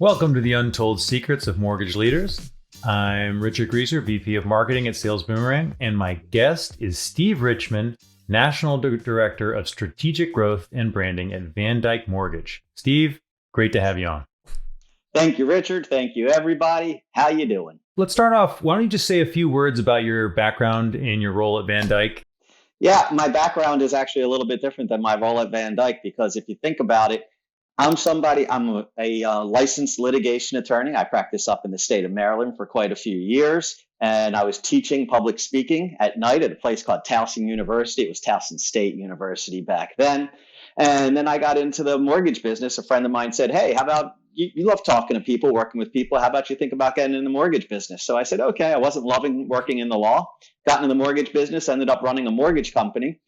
Welcome to the Untold Secrets of Mortgage Leaders. I'm Richard Grieser, VP of Marketing at Sales Boomerang, and my guest is Steve Richman, National Director of Strategic Growth and Branding at VanDyk Mortgage. Steve, great to have you on. Thank you, Richard. Thank you, everybody. How you doing? Let's start off. Why don't you just say a few words about your background and your role at VanDyk? Yeah, my background is actually a little bit different than my role at VanDyk because if you think about it, I'm a licensed litigation attorney. I practiced up in the state of Maryland for quite a few years, and I was teaching public speaking at night at a place called Towson University. It was Towson State University back then. And then I got into the mortgage business. A friend of mine said, hey, how about you love talking to people, working with people. How about you think about getting in the mortgage business? So I said, okay, I wasn't loving working in the law, got into the mortgage business, ended up running a mortgage company.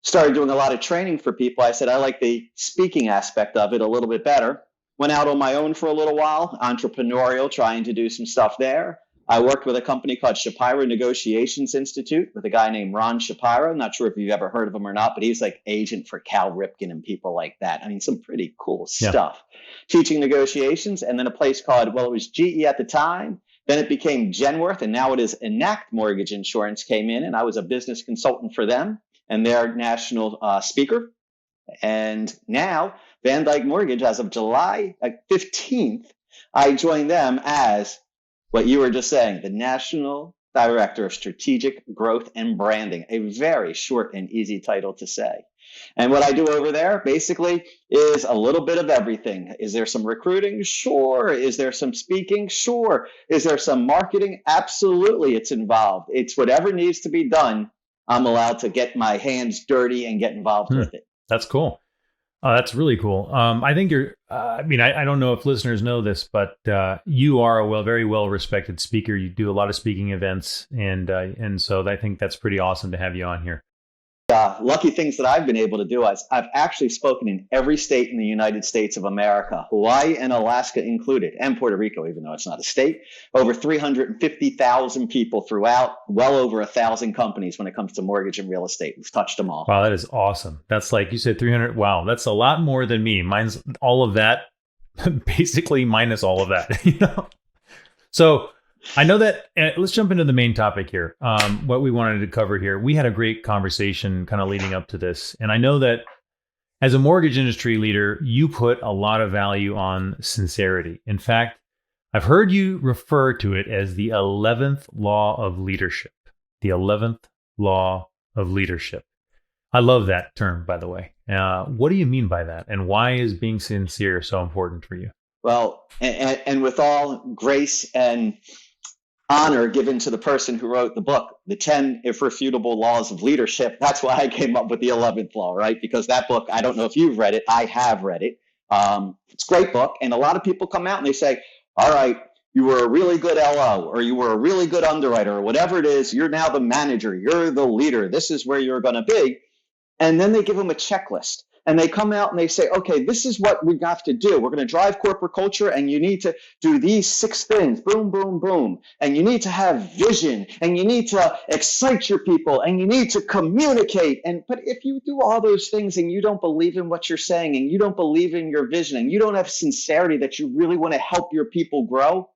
Started doing a lot of training for people. I said, I like the speaking aspect of it a little bit better. Went out on my own for a little while, entrepreneurial, trying to do some stuff there. I worked with a company called Shapiro Negotiations Institute with a guy named Ron Shapiro. I'm not sure if you've ever heard of him or not, but he's like agent for Cal Ripken and people like that. I mean, some pretty cool stuff. Teaching negotiations, and then a place called, it was GE at the time. Then it became Genworth, and now it is Enact Mortgage Insurance came in, and I was a business consultant for them and their national speaker. And now VanDyk Mortgage, as of July 15th, I joined them as what you were just saying, the National Director of Strategic Growth and Branding, a very short and easy title to say. And what I do over there basically is a little bit of everything. Is there some recruiting? Sure. Is there some speaking? Sure. Is there some marketing? Absolutely, it's involved. It's whatever needs to be done. I'm allowed to get my hands dirty and get involved with it. That's cool. That's really cool. I think I don't know if listeners know this, but you are a very well-respected speaker. You do a lot of speaking events, and so I think that's pretty awesome to have you on here. Lucky things that I've been able to do is I've actually spoken in every state in the United States of America, Hawaii and Alaska included, and Puerto Rico, even though it's not a state. Over 350,000 people throughout, well over 1,000 companies when it comes to mortgage and real estate. We've touched them all. Wow, that is awesome. That's like you said, 300. Wow, that's a lot more than me. Mine's all of that, basically minus all of that. So I know that, let's jump into the main topic here. What we wanted to cover here. We had a great conversation kind of leading up to this. And I know that as a mortgage industry leader, you put a lot of value on sincerity. In fact, I've heard you refer to it as the 11th law of leadership. The 11th law of leadership. I love that term, by the way. What do you mean by that? And why is being sincere so important for you? Well, and with all grace and honor given to the person who wrote the book, The 10 Irrefutable Laws of Leadership. That's why I came up with the 11th law, right? Because that book, I don't know if you've read it. I have read it. It's a great book. And a lot of people come out and they say, all right, you were a really good LO or you were a really good underwriter or whatever it is. You're now the manager. You're the leader. This is where you're going to be. And then they give them a checklist. And they come out and they say, okay, this is what we have to do. We're going to drive corporate culture, and you need to do these 6 things. Boom, boom, boom. And you need to have vision, and you need to excite your people, and you need to communicate. But if you do all those things and you don't believe in what you're saying, and you don't believe in your vision, and you don't have sincerity that you really want to help your people grow,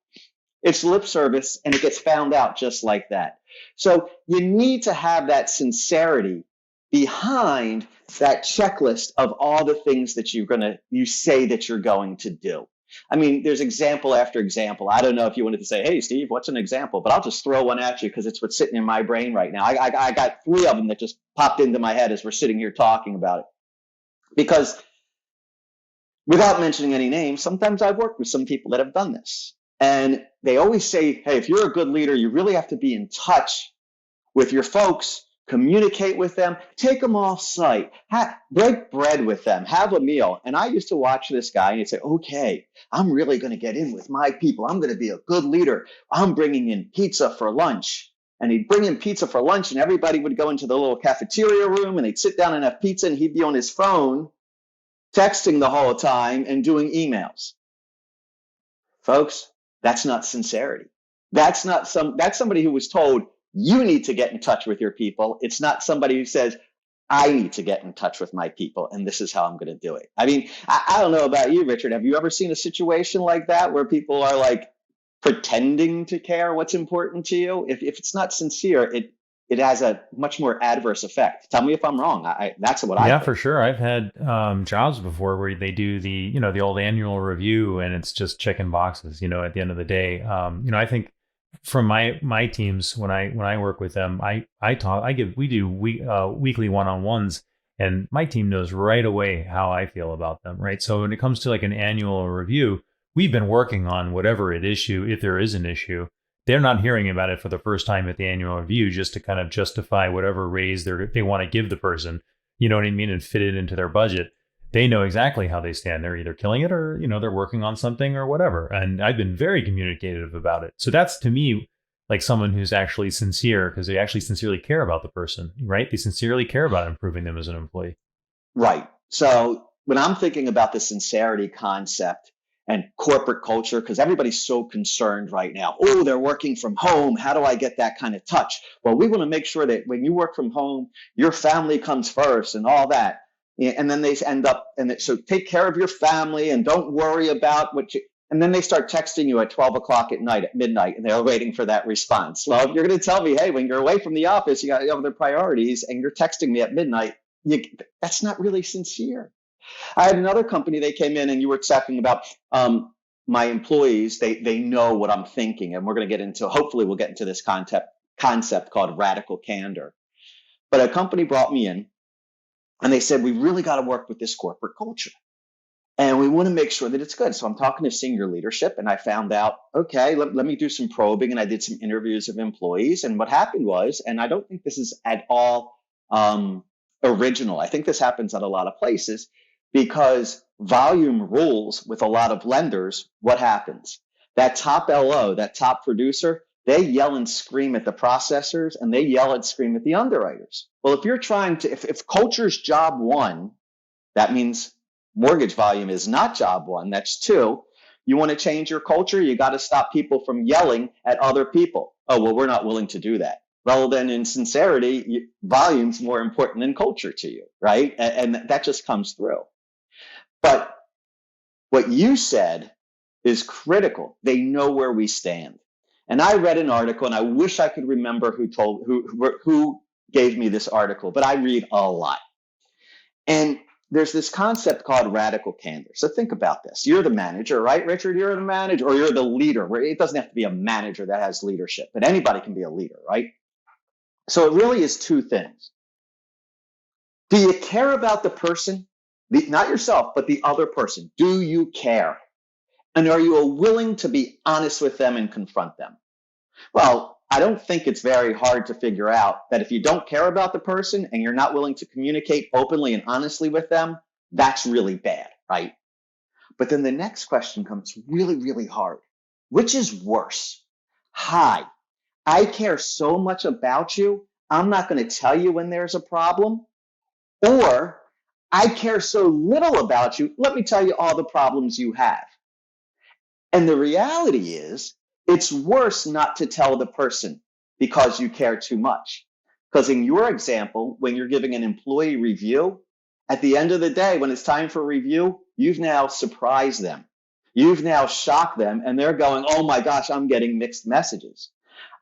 it's lip service, and it gets found out just like that. So you need to have that sincerity behind that checklist of all the things that you say that you're going to do. I mean, there's example after example. I don't know if you wanted to say, hey, Steve, what's an example? But I'll just throw one at you because it's what's sitting in my brain right now. I got 3 of them that just popped into my head as we're sitting here talking about it. Because without mentioning any names, sometimes I've worked with some people that have done this. And they always say, hey, if you're a good leader, you really have to be in touch with your folks. Communicate with them, take them off site, break bread with them, have a meal. And I used to watch this guy and he'd say, okay, I'm really going to get in with my people. I'm going to be a good leader. I'm bringing in pizza for lunch. And he'd bring in pizza for lunch and everybody would go into the little cafeteria room and they'd sit down and have pizza and he'd be on his phone texting the whole time and doing emails. Folks, that's not sincerity. That's somebody who was told, you need to get in touch with your people. It's not somebody who says, I need to get in touch with my people, and this is how I'm going to do it. I mean, I don't know about you, Richard. Have you ever seen a situation like that where people are like pretending to care what's important to you? If it's not sincere, it has a much more adverse effect. Tell me if I'm wrong. That's what I Yeah, think. for sure. I've had jobs before where they do the old annual review, and it's just checking boxes. At the end of the day, I think from my teams when I work with them, I talk, I give we do weekly one-on-ones, and my team knows right away how I feel about them. Right. So when it comes to like an annual review, we've been working on whatever it issue, if there is an issue. They're not hearing about it for the first time at the annual review just to kind of justify whatever raise they want to give the person, you know what I mean, and fit it into their budget. They know exactly how they stand. They're either killing it or, they're working on something or whatever. And I've been very communicative about it. So that's to me like someone who's actually sincere because they actually sincerely care about the person, right? They sincerely care about improving them as an employee. Right. So when I'm thinking about the sincerity concept and corporate culture, because everybody's so concerned right now. Oh, they're working from home. How do I get that kind of touch? Well, we want to make sure that when you work from home, your family comes first and all that. And then they end up, so take care of your family and don't worry about and then they start texting you at 12 o'clock at night, at midnight, and they're waiting for that response. Well, if you're going to tell me, hey, when you're away from the office, you got other priorities and you're texting me at midnight, that's not really sincere. I had another company, they came in and you were talking about my employees, they know what I'm thinking. And we're going to hopefully we'll get into this concept called radical candor. But a company brought me in and they said, we really got to work with this corporate culture. And we want to make sure that it's good. So I'm talking to senior leadership and I found out, okay, let me do some probing. And I did some interviews of employees. And what happened was, and I don't think this is at all original. I think this happens at a lot of places because volume rules with a lot of lenders. What happens? That top LO, that top producer, they yell and scream at the processors and they yell and scream at the underwriters. Well, if you're trying to, if culture's job one, that means mortgage volume is not job one. That's two. You want to change your culture, you got to stop people from yelling at other people. Oh, well, we're not willing to do that. Well, then in sincerity, volume's more important than culture to you, right? And that just comes through. But what you said is critical. They know where we stand. And I read an article, and I wish I could remember who gave me this article, but I read a lot. And there's this concept called radical candor. So think about this. You're the manager, right, Richard? You're the manager, or you're the leader. It doesn't have to be a manager that has leadership, but anybody can be a leader, right? So it really is two things. Do you care about the person? Not yourself, but the other person. Do you care? And are you willing to be honest with them and confront them? Well, I don't think it's very hard to figure out that if you don't care about the person and you're not willing to communicate openly and honestly with them, that's really bad, right? But then the next question comes really, really hard. Which is worse? Hi, I care so much about you, I'm not going to tell you when there's a problem. Or I care so little about you, let me tell you all the problems you have. And the reality is, it's worse not to tell the person because you care too much. Because in your example, when you're giving an employee review, at the end of the day, when it's time for review, you've now surprised them. You've now shocked them, and they're going, oh my gosh, I'm getting mixed messages.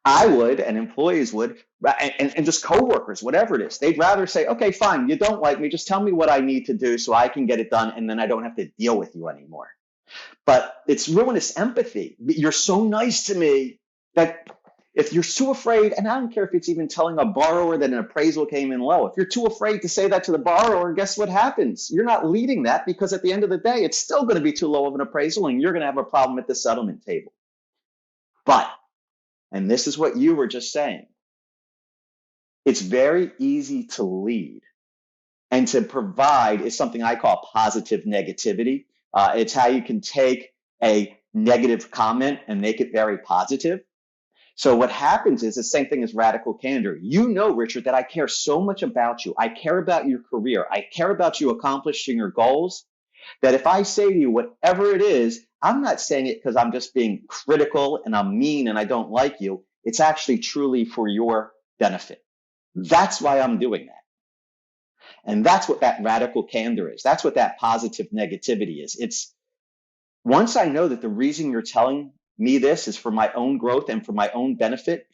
I would, and employees would, and just coworkers, whatever it is, they'd rather say, okay, fine, you don't like me, just tell me what I need to do so I can get it done, and then I don't have to deal with you anymore. But it's ruinous empathy. You're so nice to me that if you're too afraid, and I don't care if it's even telling a borrower that an appraisal came in low, if you're too afraid to say that to the borrower, guess what happens? You're not leading that because at the end of the day, it's still going to be too low of an appraisal and you're going to have a problem at the settlement table. But, and this is what you were just saying, it's very easy to lead and to provide is something I call positive negativity. It's how you can take a negative comment and make it very positive. So what happens is the same thing as radical candor. You know, Richard, that I care so much about you. I care about your career. I care about you accomplishing your goals, that if I say to you whatever it is, I'm not saying it because I'm just being critical and I'm mean and I don't like you. It's actually truly for your benefit. That's why I'm doing that. And that's what that radical candor is. That's what that positive negativity is. It's once I know that the reason you're telling me this is for my own growth and for my own benefit,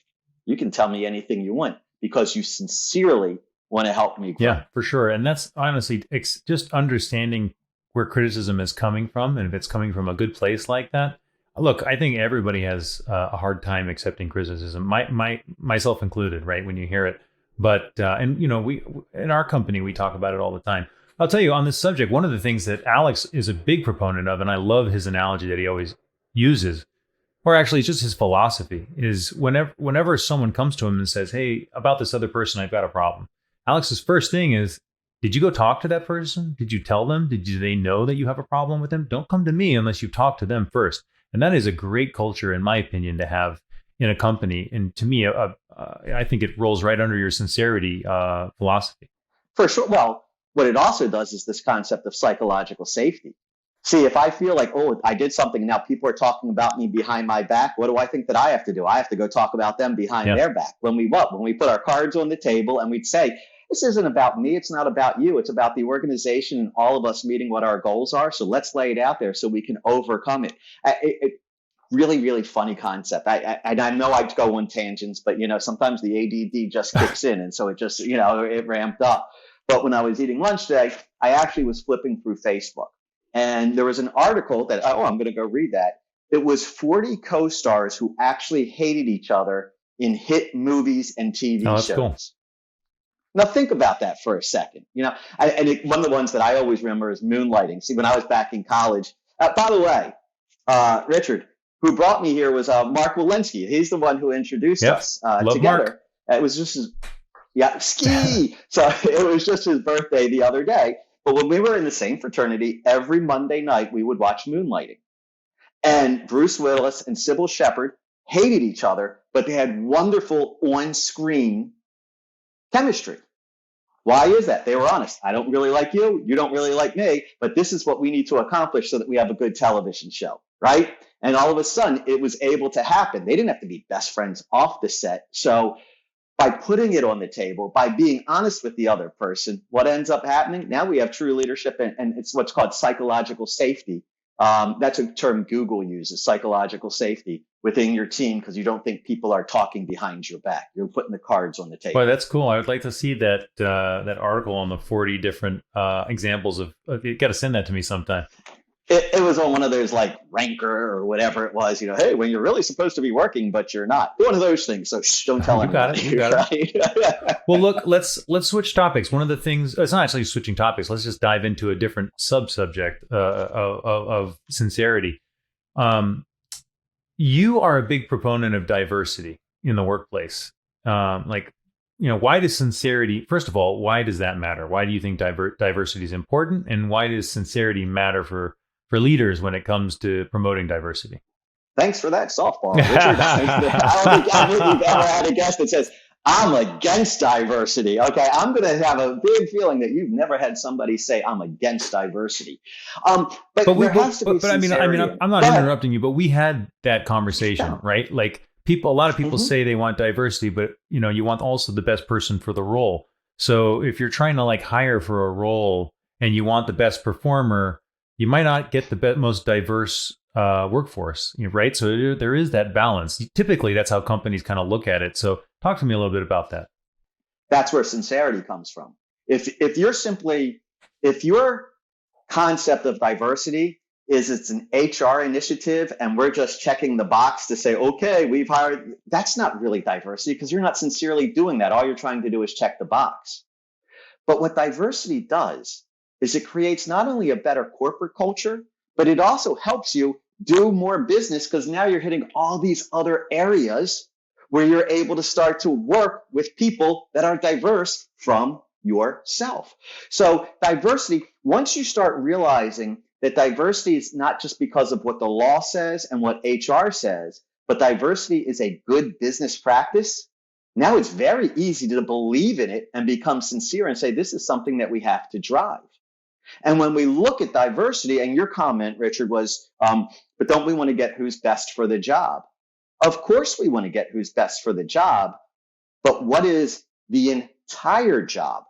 you can tell me anything you want because you sincerely want to help me grow. Yeah, for sure. And that's honestly just understanding where criticism is coming from, and if it's coming from a good place like that. Look, I think everybody has a hard time accepting criticism, myself included, right? When you hear it, but and we in our company we talk about it all the time. I'll tell you on this subject, one of the things that Alex is a big proponent of, and I love his analogy that he always uses, or actually it's just his philosophy, is whenever someone comes to him and says, "Hey, about this other person, I've got a problem." Alex's first thing is, did you go talk to that person? Did you tell them? Do they know that you have a problem with them? Don't come to me unless you've talked to them first. And that is a great culture, in my opinion, to have in a company. And to me, I think it rolls right under your sincerity philosophy. For sure. Well, what it also does is this concept of psychological safety. See, if I feel like, oh, I did something, now people are talking about me behind my back, what do I think that I have to do? I have to go talk about them behind their back. When we put our cards on the table and we'd say, this isn't about me, it's not about you, it's about the organization and all of us meeting what our goals are. So let's lay it out there so we can overcome it. Really, really funny concept. I know I go on tangents, but sometimes the ADD just kicks in, and so it just it ramped up. But when I was eating lunch today, I actually was flipping through Facebook, and there was an article that I'm going to go read that. It was 40 co-stars who actually hated each other in hit movies and TV shows. Cool. Now think about that for a second. One of the ones that I always remember is Moonlighting. See, when I was back in college, by the way, Richard, who brought me here was Mark Walensky. He's the one who introduced us together. Mark. It was just ski. So it was just his birthday the other day. But when we were in the same fraternity, every Monday night we would watch Moonlighting. And Bruce Willis and Sybil Shepherd hated each other, but they had wonderful on-screen chemistry. Why is that? They were honest. I don't really like you. You don't really like me. But this is what we need to accomplish so that we have a good television show, right? And all of a sudden, it was able to happen. They didn't have to be best friends off the set. So by putting it on the table, by being honest with the other person, what ends up happening? Now we have true leadership, and it's what's called psychological safety. That's a term Google uses, psychological safety within your team, because you don't think people are talking behind your back. You're putting the cards on the table. Boy, that's cool. I would like to see that article on the 40 different examples of. You got to send that to me sometime. It was on one of those like Ranker or whatever it was, hey, when you're really supposed to be working, but you're not. One of those things. So don't tell anybody. You got it. Well, look, let's switch topics. One of the things, it's not actually switching topics. Let's just dive into a different subject of sincerity. You are a big proponent of diversity in the workplace. Why does sincerity, first of all, why does that matter? Why do you think diversity is important? And why does sincerity matter for leaders when it comes to promoting diversity? Thanks for that softball, Richard. I don't think you've ever had a guest that says, I'm against diversity. Okay, I'm going to have a big feeling that you've never had somebody say, I'm against diversity. But I mean, I'm not interrupting you, but we had that conversation, right? Like a lot of people say they want diversity, but you want also the best person for the role. So if you're trying to hire for a role and you want the best performer, you might not get the most diverse workforce, right? So there is that balance. Typically, that's how companies kind of look at it. So talk to me a little bit about that. That's where sincerity comes from. If your concept of diversity is it's an HR initiative and we're just checking the box to say, okay, we've hired, that's not really diversity because you're not sincerely doing that. All you're trying to do is check the box. But what diversity does is it creates not only a better corporate culture, but it also helps you do more business because now you're hitting all these other areas where you're able to start to work with people that are diverse from yourself. So diversity, once you start realizing that diversity is not just because of what the law says and what HR says, but diversity is a good business practice, now it's very easy to believe in it and become sincere and say, this is something that we have to drive. And when we look at diversity, and your comment, Richard, was, but don't we want to get who's best for the job? Of course we want to get who's best for the job, but what is the entire job?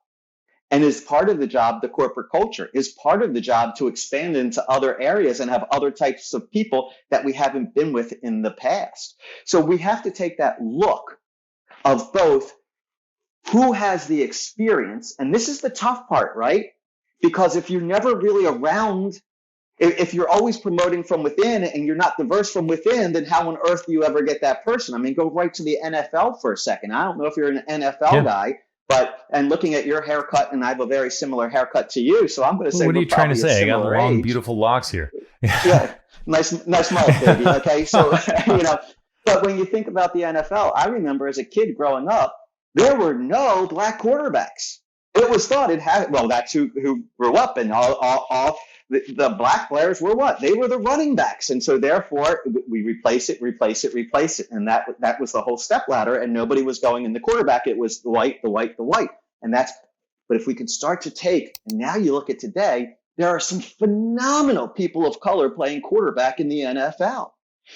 And is part of the job, the corporate culture is part of the job to expand into other areas and have other types of people that we haven't been with in the past. So we have to take that look of both who has the experience. And this is the tough part, right? Because if you're never really around, if you're always promoting from within and you're not diverse from within, then how on earth do you ever get that person? I mean, go right to the NFL for a second. I don't know if you're an NFL guy, and looking at your haircut, and I have a very similar haircut to you, so I'm going to say, what are you trying to say? I got long, age. Beautiful locks here. Yeah, nice mullet, baby. Okay, so but when you think about the NFL, I remember as a kid growing up, there were no black quarterbacks. It was thought it had. Well, that's who grew up, and all the black players were what? They were the running backs, and so therefore we replace it, and that was the whole step ladder, and nobody was going in the quarterback. It was the white, and that's. But if we can start to take, and now you look at today, there are some phenomenal people of color playing quarterback in the NFL.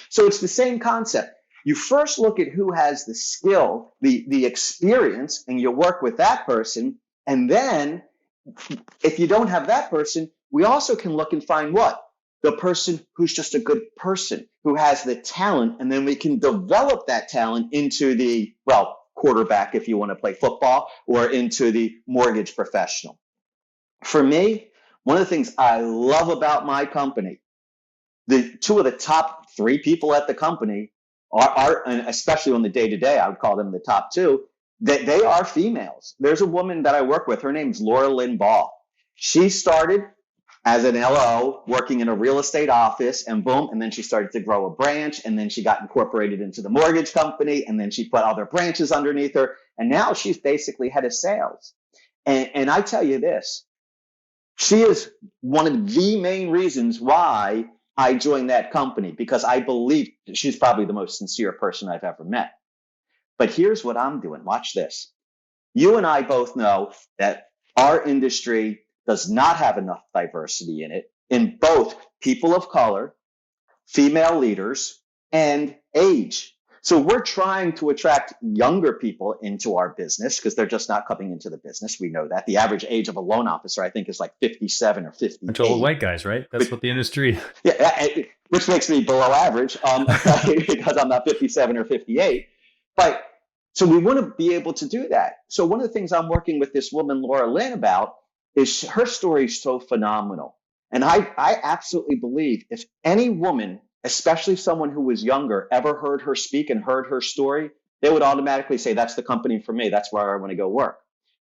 So it's the same concept. You first look at who has the skill, the experience, and you work with that person. And then if you don't have that person, we also can look and find what? The person who's just a good person, who has the talent. And then we can develop that talent into the, quarterback if you want to play football, or into the mortgage professional. For me, one of the things I love about my company, the two of the top three people at the company are, and especially on the day-to-day, I would call them the top two, that they are females. There's a woman that I work with. Her name's Laura Lynn Ball. She started as an LO working in a real estate office, and boom, and then she started to grow a branch, and then she got incorporated into the mortgage company, and then she put other branches underneath her, and now she's basically head of sales. And I tell you this, she is one of the main reasons why I joined that company, because I believe she's probably the most sincere person I've ever met. But here's what I'm doing. Watch this. You and I both know that our industry does not have enough diversity in it, in both people of color, female leaders, and age. So we're trying to attract younger people into our business because they're just not coming into the business. We know that. The average age of a loan officer, I think, is like 57 or 58. Bunch of old white guys, right? That's what the industry. Yeah, which makes me below average because I'm not 57 or 58. But so we want to be able to do that. So one of the things I'm working with this woman, Laura Lynn, about is her story is so phenomenal. And I absolutely believe if any woman, especially someone who was younger, ever heard her speak and heard her story, they would automatically say, that's the company for me. That's where I want to go work.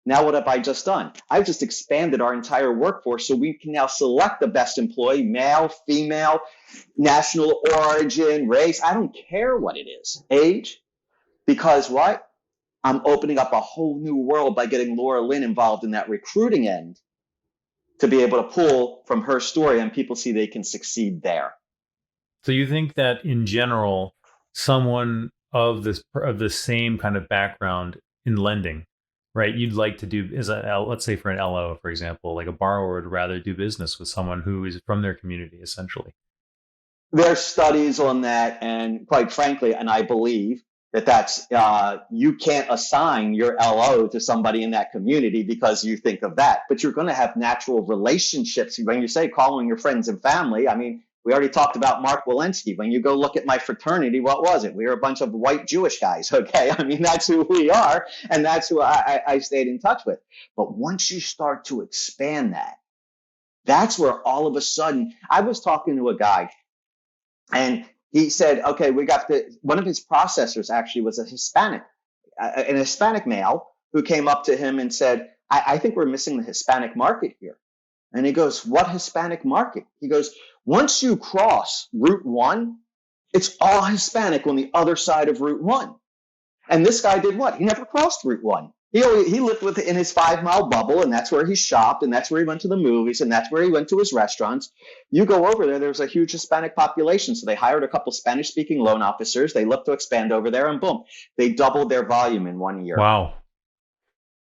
Now, what have I just done? I've just expanded our entire workforce so we can now select the best employee, male, female, national origin, race. I don't care what it is, age, because what? I'm opening up a whole new world by getting Laura Lynn involved in that recruiting end to be able to pull from her story and people see they can succeed there. So you think that in general, someone of the same kind of background in lending, right? You'd like to do, let's say for an LO, for example, like a borrower would rather do business with someone who is from their community, essentially. There's studies on that, and quite frankly, and I believe that's you can't assign your LO to somebody in that community because you think of that, but you're going to have natural relationships. When you say calling your friends and family, I mean, we already talked about Mark Walensky. When you go look at my fraternity, what was it? We were a bunch of white Jewish guys, okay? I mean, that's who we are, and that's who I stayed in touch with. But once you start to expand that, that's where all of a sudden, I was talking to a guy, and he said, okay, one of his processors actually was an Hispanic male who came up to him and said, I think we're missing the Hispanic market here. And he goes, what Hispanic market? He goes, once you cross Route 1, it's all Hispanic on the other side of Route 1. And this guy did what? He never crossed Route 1. He lived in his 5-mile bubble, and that's where he shopped, and that's where he went to the movies, and that's where he went to his restaurants. You go over there's a huge Hispanic population, so they hired a couple Spanish-speaking loan officers. They looked to expand over there, and boom, they doubled their volume in 1 year. Wow.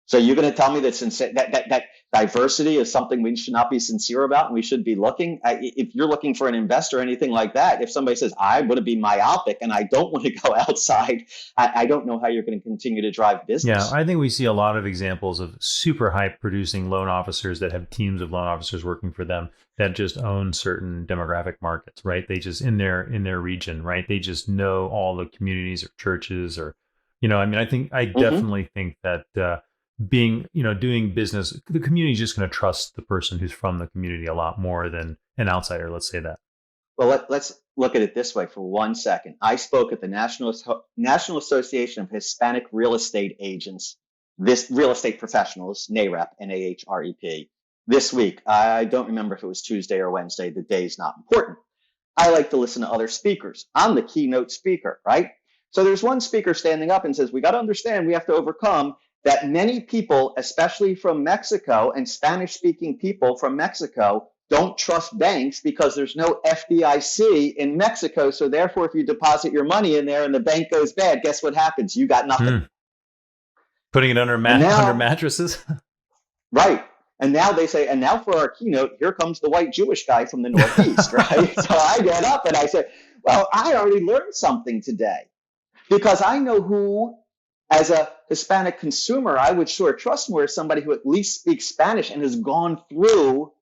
So you're going to tell me that diversity is something we should not be sincere about and we should be looking? If you're looking for an investor or anything like that, if somebody says, I want to be myopic and I don't want to go outside, I don't know how you're going to continue to drive Yeah, business. I think we see a lot of examples of super high producing loan officers that have teams of loan officers working for them that just own certain demographic markets, right? They just in their region, right? They just know all the communities or churches or, I mean, I Mm-hmm. definitely think that being, doing business, the community is just going to trust the person who's from the community a lot more than an outsider. Let's say that. Well, let's look at it this way for 1 second. I spoke at the National Association of Hispanic Real Estate Agents, this real estate professionals, NAREP, NAHREP, this week. I don't remember if it was Tuesday or Wednesday. The day's not important. I like to listen to other speakers. I'm the keynote speaker, right? So there's one speaker standing up and says, we got to understand, we have to overcome that many people, especially from Mexico and Spanish speaking people from Mexico, don't trust banks because there's no FDIC in Mexico. So therefore, if you deposit your money in there and the bank goes bad, guess what happens? You got nothing. Hmm. Putting it under And under now, mattresses. right. And now they say, and now for our keynote, here comes the white Jewish guy from the Northeast, right? So I get up and I say, well, I already learned something today because I know who, as a Hispanic consumer, I would sure trust more as somebody who at least speaks Spanish and has gone through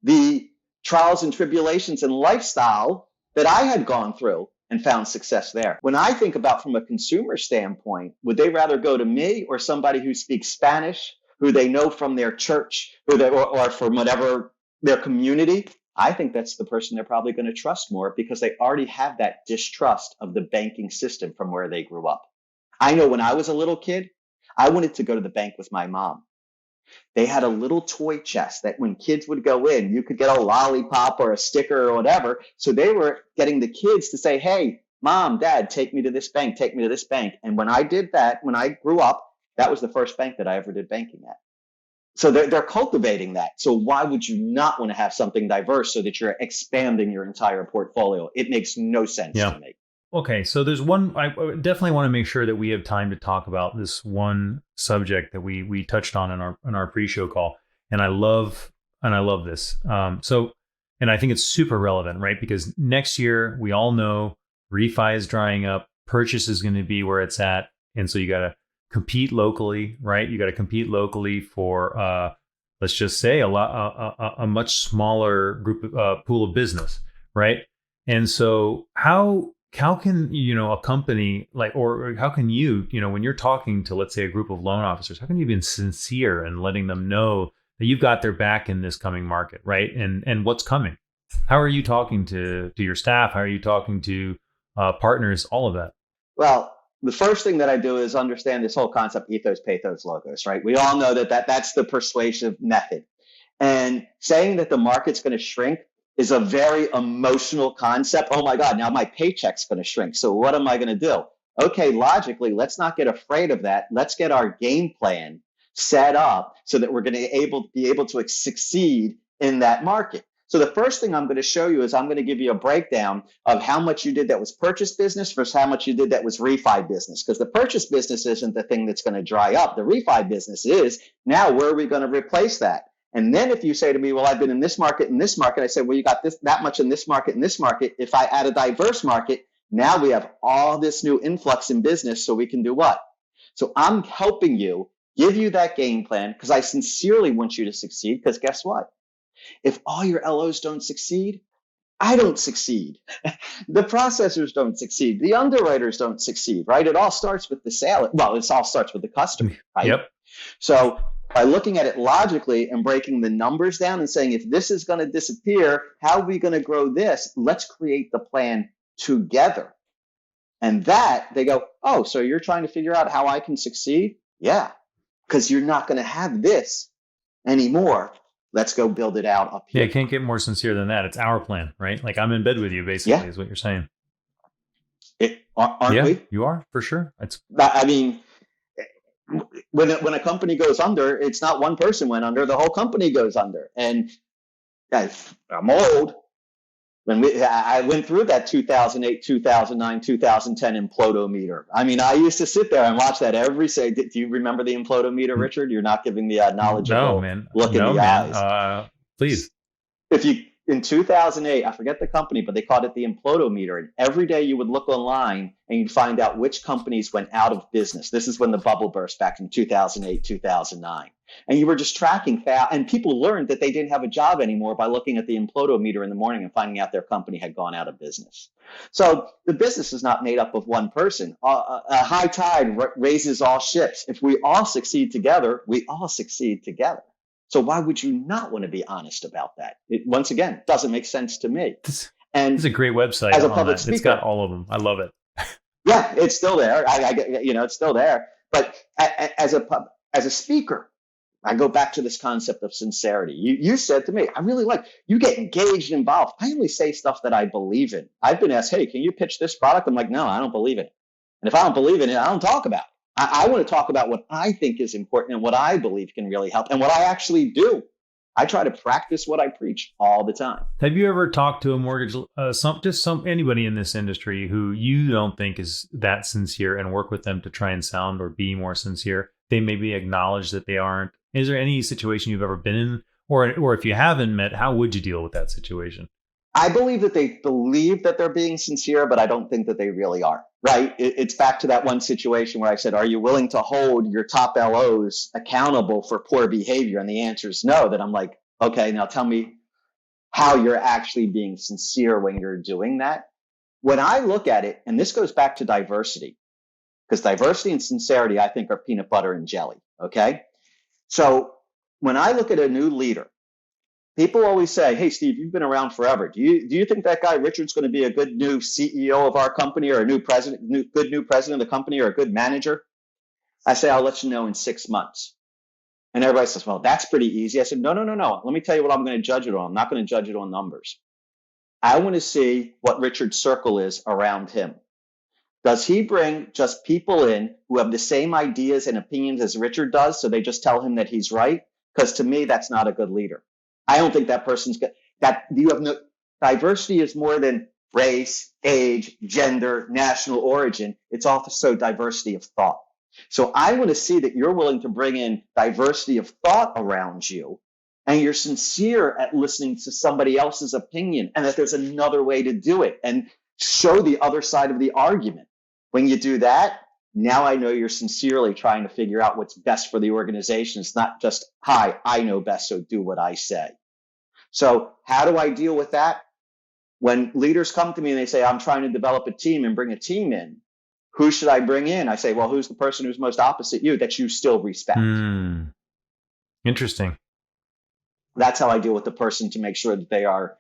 the trials and tribulations and lifestyle that I had gone through and found success there. When I think about from a consumer standpoint, would they rather go to me or somebody who speaks Spanish, who they know from their church, or from whatever their community? I think that's the person they're probably going to trust more because they already have that distrust of the banking system from where they grew up. I know when I was a little kid, I wanted to go to the bank with my mom. They had a little toy chest that when kids would go in, you could get a lollipop or a sticker or whatever. So they were getting the kids to say, hey, mom, dad, take me to this bank, take me to this bank. And when I did that, when I grew up, that was the first bank that I ever did banking at. So they're cultivating that. So why would you not want to have something diverse so that you're expanding your entire portfolio? It makes no sense Yeah. to me. Okay, so there's one. I definitely want to make sure that we have time to talk about this one subject that we touched on in our pre-show call, and I love this. And I think it's super relevant, right? Because next year we all know refi is drying up, purchase is going to be where it's at, and so you got to compete locally, right? You got to compete locally for let's just say a much smaller group pool of business, right? And so how can a company like or how can you when you're talking to, let's say, a group of loan officers, how can you be sincere and letting them know that you've got their back in this coming market, right? And what's coming? How are you talking to your staff? How are you talking to partners? All of that. Well, the first thing that I do is understand this whole concept, ethos, pathos, logos, right? We all know that's the persuasive method. And saying that the market's going to shrink is a very emotional concept. Oh my God, now my paycheck's going to shrink. So what am I going to do? Okay, logically, let's not get afraid of that. Let's get our game plan set up so that we're going to be able to succeed in that market. So the first thing I'm going to show you is I'm going to give you a breakdown of how much you did that was purchase business versus how much you did that was refi business. Because the purchase business isn't the thing that's going to dry up. The refi business is. Now, where are we going to replace that? And then if you say to me, well, I've been in this market, I say, well, you got that much in this market, If I add a diverse market, now we have all this new influx in business. So we can do what? So I'm helping you, give you that game plan because I sincerely want you to succeed. Because guess what? If all your LOs don't succeed, I don't succeed. The processors don't succeed. The underwriters don't succeed, right? It all starts with the sale. Well, it all starts with the customer, right? Yep. So by looking at it logically and breaking the numbers down and saying, if this is going to disappear, how are we going to grow this? Let's create the plan together. And that they go, oh, so you're trying to figure out how I can succeed? Yeah, because you're not going to have this anymore. Let's go build it out up Yeah, here. it can't get more sincere than that. It's our plan, right? Like I'm in bed with you, basically, is what you're saying. Aren't we? You are, for sure. I mean, when a company goes under, it's not one person went under, the whole company goes under. And guys, I'm old. I went through that 2008, 2009, 2010 implodometer. I mean, I used to sit there and watch that every say. Do you remember the implodometer, Richard? You're not giving the knowledgeable look in the eyes. Please. If you in 2008, I forget the company, but they called it the implodometer. And every day you would look online and you'd find out which companies went out of business. This is when the bubble burst back in 2008, 2009. And you were just tracking and people learned that they didn't have a job anymore by looking at the implodometer in the morning and finding out their company had gone out of business. So the business is not made up of one person. A high tide raises all ships. If we all succeed together, we all succeed together. So why would you not want to be honest about that? It, once again, doesn't make sense to me. And it's a great website. As a public speaker, it's got all of them. I love it. Yeah, it's still there. It's still there. But as a speaker, I go back to this concept of sincerity. You said to me, I really like, you get engaged and involved. I only say stuff that I believe in. I've been asked, hey, can you pitch this product? I'm like, no, I don't believe in it. And if I don't believe in it, I don't talk about it. I want to talk about what I think is important and what I believe can really help and what I actually do. I try to practice what I preach all the time. Have you ever talked to a mortgage, anybody in this industry who you don't think is that sincere and work with them to try and sound or be more sincere? They maybe acknowledge that they aren't. Is there any situation you've ever been in, or if you haven't met, how would you deal with that situation? I believe that they believe that they're being sincere, but I don't think that they really are, right? It's back to that one situation where I said, are you willing to hold your top LOs accountable for poor behavior? And the answer is no. Then I'm like, okay, now tell me how you're actually being sincere when you're doing that. When I look at it, and this goes back to diversity, because diversity and sincerity, I think, are peanut butter and jelly, okay? So when I look at a new leader, people always say, hey, Steve, you've been around forever. Do you think that guy Richard's going to be a good new CEO of our company or a new president, good new president of the company or a good manager? I say, I'll let you know in 6 months. And everybody says, well, that's pretty easy. I said, no. Let me tell you what I'm going to judge it on. I'm not going to judge it on numbers. I want to see what Richard's circle is around him. Does he bring just people in who have the same ideas and opinions as Richard does, so they just tell him that he's right? Because to me, that's not a good leader. I don't think that person's good. Diversity is more than race, age, gender, national origin. It's also diversity of thought. So I want to see that you're willing to bring in diversity of thought around you, and you're sincere at listening to somebody else's opinion, and that there's another way to do it, and show the other side of the argument. When you do that, now I know you're sincerely trying to figure out what's best for the organization. It's not just, hi, I know best, so do what I say. So how do I deal with that? When leaders come to me and they say, I'm trying to develop a team and bring a team in, who should I bring in? I say, well, who's the person who's most opposite you that you still respect? Interesting. That's how I deal with the person, to make sure that they are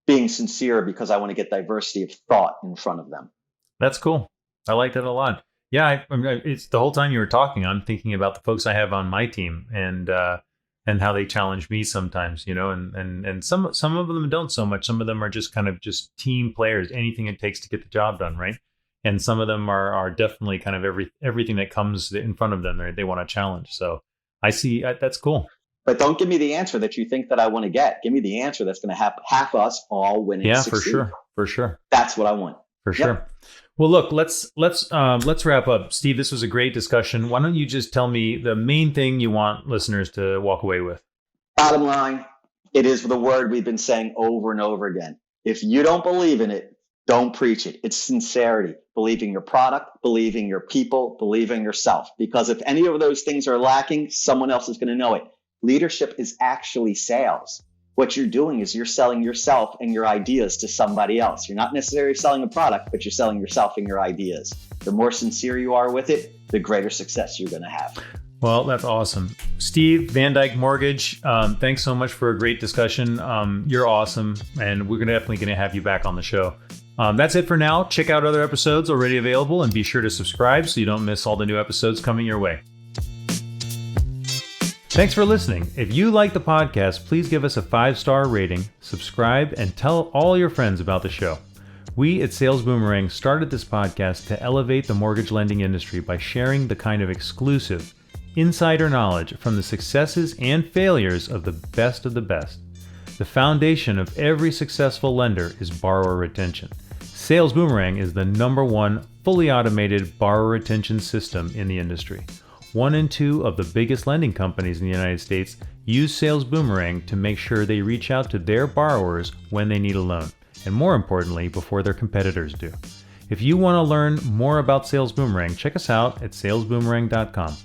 being sincere, because I want to get diversity of thought in front of them. That's cool. I like that a lot. Yeah, it's the whole time you were talking, I'm thinking about the folks I have on my team and how they challenge me sometimes, and some of them don't so much. Some of them are just kind of just team players, anything it takes to get the job done, right? And some of them are definitely kind of everything that comes in front of them, they want to challenge. So I see that's cool. But don't give me the answer that you think that I want to get. Give me the answer that's going to have half us all winning. Yeah, succeed. For sure. That's what I want. For sure. Well, look, let's wrap up. Steve, this was a great discussion. Why don't you just tell me the main thing you want listeners to walk away with? Bottom line, it is the word we've been saying over and over again. If you don't believe in it, don't preach it. It's sincerity. Believing your product, believing your people, believing yourself. Because if any of those things are lacking, someone else is going to know it. Leadership is actually sales. What you're doing is you're selling yourself and your ideas to somebody else. You're not necessarily selling a product, but you're selling yourself and your ideas. The more sincere you are with it, the greater success you're going to have. Well, that's awesome. Steve, VanDyk Mortgage, thanks so much for a great discussion. You're awesome, and we're definitely going to have you back on the show. That's it for now. Check out other episodes already available, and be sure to subscribe so you don't miss all the new episodes coming your way. Thanks for listening. If you like the podcast, please give us a 5-star rating, subscribe, and tell all your friends about the show. We at Sales Boomerang started this podcast to elevate the mortgage lending industry by sharing the kind of exclusive, insider knowledge from the successes and failures of the best of the best. The foundation of every successful lender is borrower retention. Sales Boomerang is the #1 fully automated borrower retention system in the industry. 1 in 2 of the biggest lending companies in the United States use Sales Boomerang to make sure they reach out to their borrowers when they need a loan, and more importantly, before their competitors do. If you want to learn more about Sales Boomerang, check us out at salesboomerang.com.